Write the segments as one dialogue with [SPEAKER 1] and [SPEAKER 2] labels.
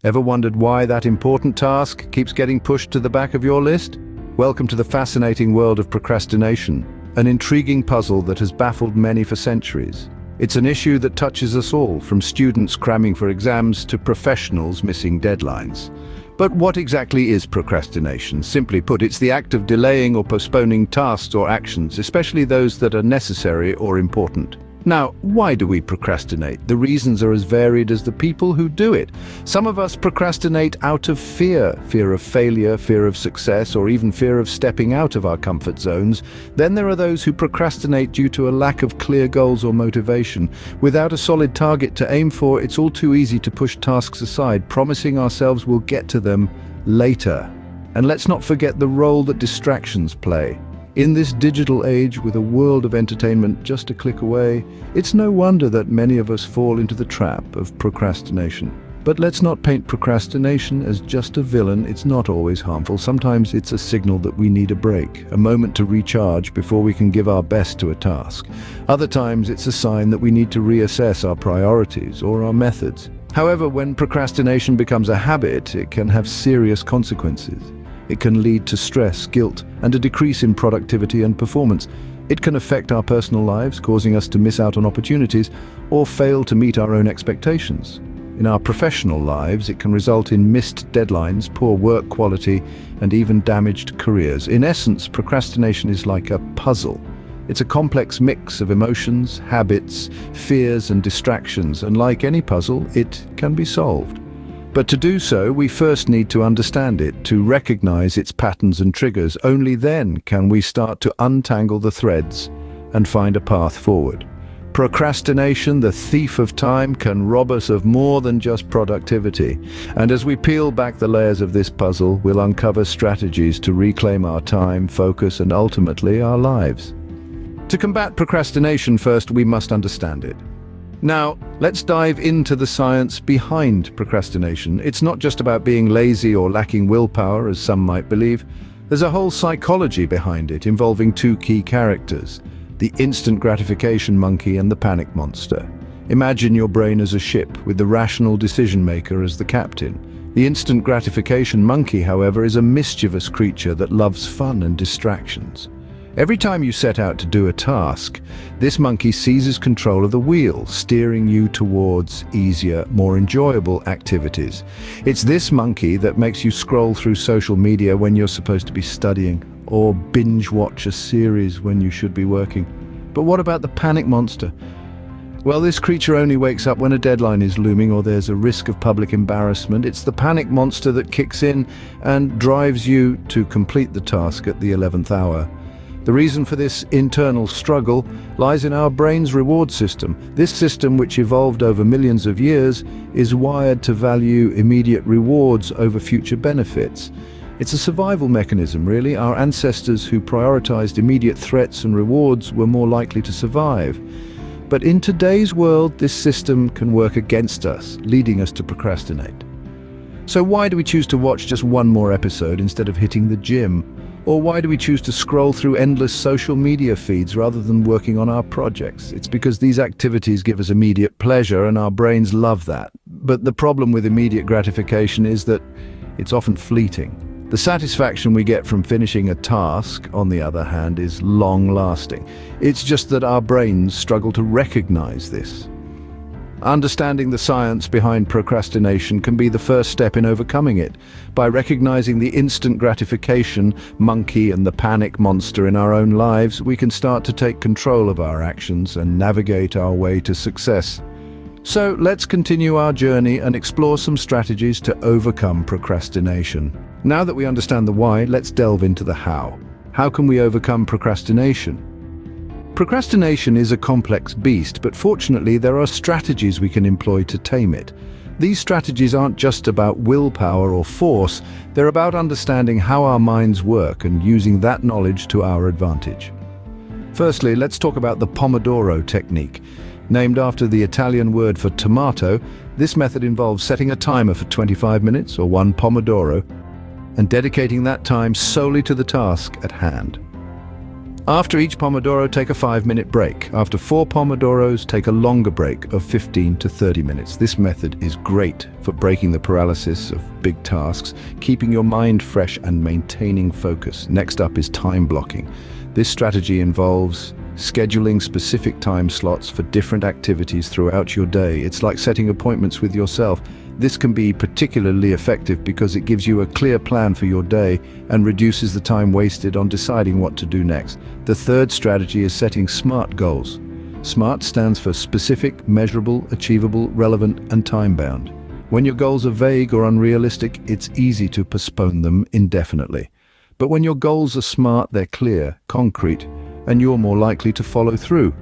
[SPEAKER 1] Ever wondered why that important task keeps getting pushed to the back of your list? Welcome to the fascinating world of procrastination, an intriguing puzzle that has baffled many for centuries. It's an issue that touches us all, from students cramming for exams to professionals missing deadlines. But what exactly is procrastination? Simply put, it's the act of delaying or postponing tasks or actions, especially those that are necessary or important. Now, why do we procrastinate? The reasons are as varied as the people who do it. Some of us procrastinate out of fear of failure, fear of success, or even fear of stepping out of our comfort zones. Then there are those who procrastinate due to a lack of clear goals or motivation. Without a solid target to aim for, it's all too easy to push tasks aside, promising ourselves we'll get to them later. And let's not forget the role that distractions play. In this digital age, with a world of entertainment just a click away, it's no wonder that many of us fall into the trap of procrastination. But let's not paint procrastination as just a villain. It's not always harmful. Sometimes it's a signal that we need a break, a moment to recharge before we can give our best to a task. Other times it's a sign that we need to reassess our priorities or our methods. However, when procrastination becomes a habit, it can have serious consequences. It can lead to stress, guilt, and a decrease in productivity and performance. It can affect our personal lives, causing us to miss out on opportunities or fail to meet our own expectations. In our professional lives, it can result in missed deadlines, poor work quality, and even damaged careers. In essence, procrastination is like a puzzle. It's a complex mix of emotions, habits, fears, and distractions, and like any puzzle, it can be solved. But to do so, we first need to understand it, to recognize its patterns and triggers. Only then can we start to untangle the threads and find a path forward. Procrastination, the thief of time, can rob us of more than just productivity. And as we peel back the layers of this puzzle, we'll uncover strategies to reclaim our time, focus, and ultimately our lives. To combat procrastination, first we must understand it. Now, let's dive into the science behind procrastination. It's not just about being lazy or lacking willpower, as some might believe. There's a whole psychology behind it, involving two key characters: the instant gratification monkey and the panic monster. Imagine your brain as a ship, with the rational decision maker as the captain. The instant gratification monkey, however, is a mischievous creature that loves fun and distractions. Every time you set out to do a task, this monkey seizes control of the wheel, steering you towards easier, more enjoyable activities. It's this monkey that makes you scroll through social media when you're supposed to be studying, or binge watch a series when you should be working. But what about the panic monster? Well, this creature only wakes up when a deadline is looming or there's a risk of public embarrassment. It's the panic monster that kicks in and drives you to complete the task at the 11th hour. The reason for this internal struggle lies in our brain's reward system. This system, which evolved over millions of years, is wired to value immediate rewards over future benefits. It's a survival mechanism, really. Our ancestors who prioritized immediate threats and rewards were more likely to survive. But in today's world, this system can work against us, leading us to procrastinate. So why do we choose to watch just one more episode instead of hitting the gym? Or why do we choose to scroll through endless social media feeds rather than working on our projects? It's because these activities give us immediate pleasure, and our brains love that. But the problem with immediate gratification is that it's often fleeting. The satisfaction we get from finishing a task, on the other hand, is long-lasting. It's just that our brains struggle to recognize this. Understanding the science behind procrastination can be the first step in overcoming it. By recognizing the instant gratification monkey and the panic monster in our own lives, we can start to take control of our actions and navigate our way to success. So let's continue our journey and explore some strategies to overcome procrastination. Now that we understand the why, let's delve into the how. How can we overcome procrastination? Procrastination is a complex beast, but fortunately there are strategies we can employ to tame it. These strategies aren't just about willpower or force, they're about understanding how our minds work and using that knowledge to our advantage. Firstly, let's talk about the Pomodoro technique. Named after the Italian word for tomato, this method involves setting a timer for 25 minutes, or one Pomodoro, and dedicating that time solely to the task at hand. After each Pomodoro, take a 5-minute break. After 4 Pomodoros, take a longer break of 15 to 30 minutes. This method is great for breaking the paralysis of big tasks, keeping your mind fresh and maintaining focus. Next up is time blocking. This strategy involves scheduling specific time slots for different activities throughout your day. It's like setting appointments with yourself. This can be particularly effective because it gives you a clear plan for your day and reduces the time wasted on deciding what to do next. The third strategy is setting SMART goals. SMART stands for specific, measurable, achievable, relevant, and time-bound. When your goals are vague or unrealistic, it's easy to postpone them indefinitely. But when your goals are SMART, they're clear, concrete, and you're more likely to follow through.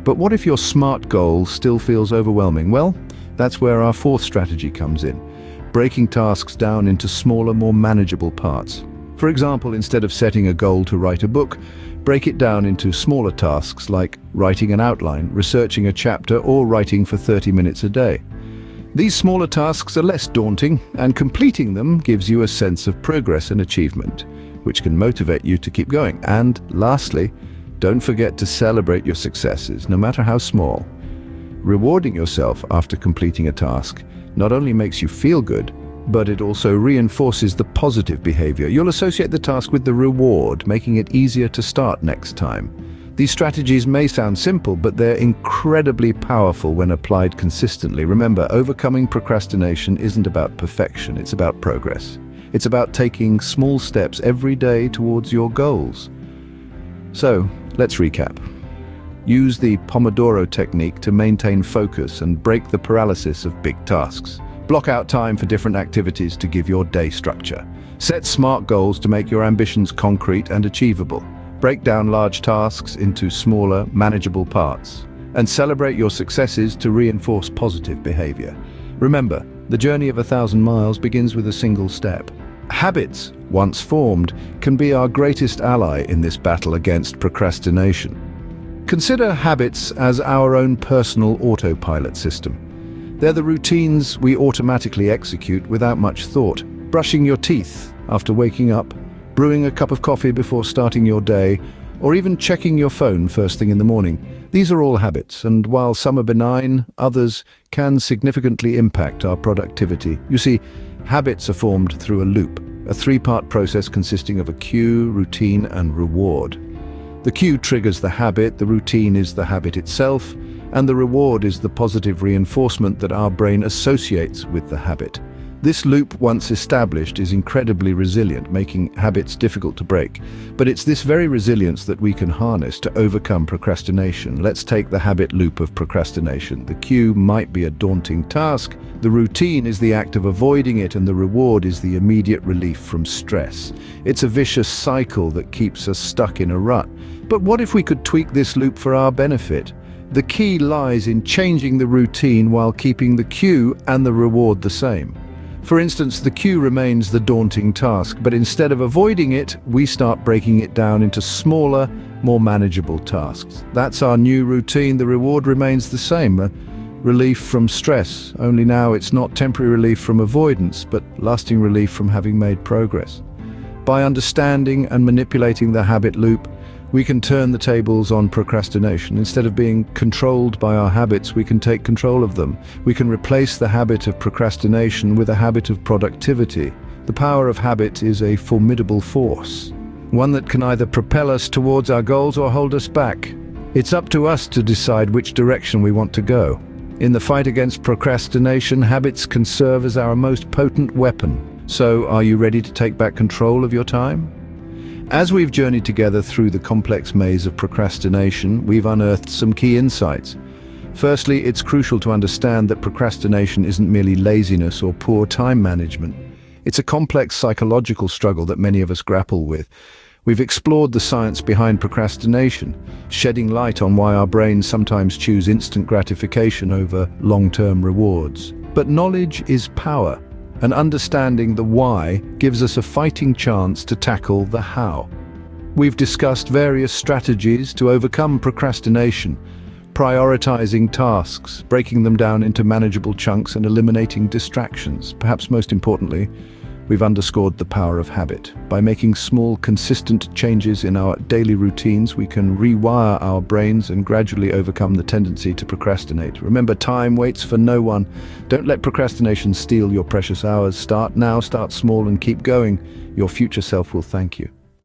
[SPEAKER 1] But what if your SMART goal still feels overwhelming? Well, that's where our fourth strategy comes in, breaking tasks down into smaller, more manageable parts. For example, instead of setting a goal to write a book, break it down into smaller tasks like writing an outline, researching a chapter, or writing for 30 minutes a day. These smaller tasks are less daunting, and completing them gives you a sense of progress and achievement, which can motivate you to keep going. And lastly, don't forget to celebrate your successes, no matter how small. Rewarding yourself after completing a task not only makes you feel good, but it also reinforces the positive behavior. You'll associate the task with the reward, making it easier to start next time. These strategies may sound simple, but they're incredibly powerful when applied consistently. Remember, overcoming procrastination isn't about perfection, it's about progress. It's about taking small steps every day towards your goals. So, let's recap. Use the Pomodoro technique to maintain focus and break the paralysis of big tasks. Block out time for different activities to give your day structure. Set SMART goals to make your ambitions concrete and achievable. Break down large tasks into smaller, manageable parts. And celebrate your successes to reinforce positive behavior. Remember, the journey of 1,000 miles begins with a single step. Habits, once formed, can be our greatest ally in this battle against procrastination. Consider habits as our own personal autopilot system. They're the routines we automatically execute without much thought. Brushing your teeth after waking up, brewing a cup of coffee before starting your day, or even checking your phone first thing in the morning. These are all habits, and while some are benign, others can significantly impact our productivity. You see, habits are formed through a loop, a 3-part process consisting of a cue, routine, and reward. The cue triggers the habit, the routine is the habit itself, and the reward is the positive reinforcement that our brain associates with the habit. This loop, once established, is incredibly resilient, making habits difficult to break. But it's this very resilience that we can harness to overcome procrastination. Let's take the habit loop of procrastination. The cue might be a daunting task, the routine is the act of avoiding it, and the reward is the immediate relief from stress. It's a vicious cycle that keeps us stuck in a rut. But what if we could tweak this loop for our benefit? The key lies in changing the routine while keeping the cue and the reward the same. For instance, the cue remains the daunting task, but instead of avoiding it, we start breaking it down into smaller, more manageable tasks. That's our new routine. The reward remains the same, relief from stress, only now it's not temporary relief from avoidance, but lasting relief from having made progress. By understanding and manipulating the habit loop, we can turn the tables on procrastination. Instead of being controlled by our habits, we can take control of them. We can replace the habit of procrastination with a habit of productivity. The power of habit is a formidable force, one that can either propel us towards our goals or hold us back. It's up to us to decide which direction we want to go. In the fight against procrastination, habits can serve as our most potent weapon. So, are you ready to take back control of your time? As we've journeyed together through the complex maze of procrastination, we've unearthed some key insights. Firstly, it's crucial to understand that procrastination isn't merely laziness or poor time management. It's a complex psychological struggle that many of us grapple with. We've explored the science behind procrastination, shedding light on why our brains sometimes choose instant gratification over long-term rewards. But knowledge is power, and understanding the why gives us a fighting chance to tackle the how. We've discussed various strategies to overcome procrastination, prioritizing tasks, breaking them down into manageable chunks, and eliminating distractions. Perhaps most importantly, we've underscored the power of habit. By making small, consistent changes in our daily routines, we can rewire our brains and gradually overcome the tendency to procrastinate. Remember, time waits for no one. Don't let procrastination steal your precious hours. Start now, start small, and keep going. Your future self will thank you.